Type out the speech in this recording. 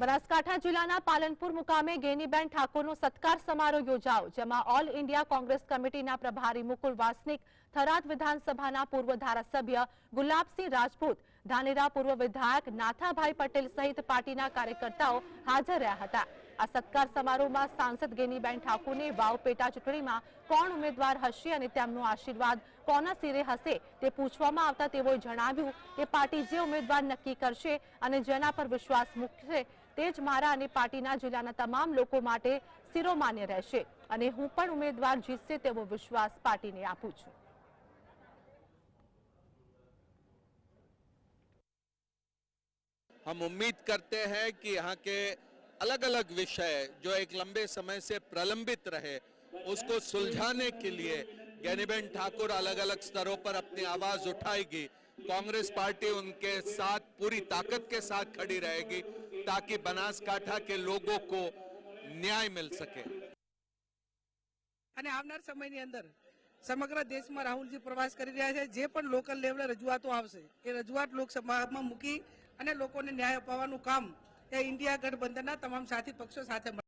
બનાસકાંઠા જિલ્લાના પાલનપુર મુકામે ગેનીબેન ઠાકોરનો સત્કાર સમારોહ યોજાયો, જેમાં ઓલ ઇન્ડિયા કોંગ્રેસ કમિટીના પ્રભારી મુકુલ વાસનિક, થરાદ વિધાનસભાના પૂર્વ ધારાસભ્ય ગુલાબસિંહ રાજપૂત, ધાનેરા પૂર્વ વિધાયક નાથાભાઈ પટેલ સહિત પાર્ટીના કાર્યકર્તાઓ હાજર રહ્યા હતા। આ સત્કાર સમારોહમાં સાંસદ ગેનીબેન ઠાકોરને વાવ પેટા ચૂંટણીમાં કોણ ઉમેદવાર હશે અને તેમનો આશીર્વાદ કોના સિરે હશે તે પૂછવામાં આવતા તેઓએ જણાવ્યું કે પાર્ટી જે ઉમેદવાર નક્કી કરશે અને જેના પર વિશ્વાસ મૂકશે તે જ મારા અને પાર્ટીના જિલ્લાના તમામ લોકો માટે શિરોમાન્ય રહેશે અને હું પણ ઉમેદવાર જીતશે તેવો વિશ્વાસ પાર્ટીને આપું છું। हम उम्मीद करते हैं कि यहाँ के अलग अलग विषय जो एक लंबे समय से प्रलंबित रहे उसको सुलझाने के लिए गैनीबेन ठाकुर अलग अलग स्तरों पर अपनी आवाज उठाएगी। कांग्रेस पार्टी उनके साथ पूरी ताकत के साथ खड़ी रहेगी ताकि बनासकांठा के लोगों को न्याय मिल सके। અને આવનાર સમયની અંદર સમગ્ર દેશમાં રાહુલજી પ્રવાસ કરી રહ્યા છે। જે પણ લોકલ લેવલે રજૂઆતો આવશે એ રજૂઆત લોકસભામાં મૂકી અને લોકોને ન્યાય અપાવવાનું કામ એ ઇન્ડિયા ગઠબંધનના તમામ સાથી પક્ષો સાથે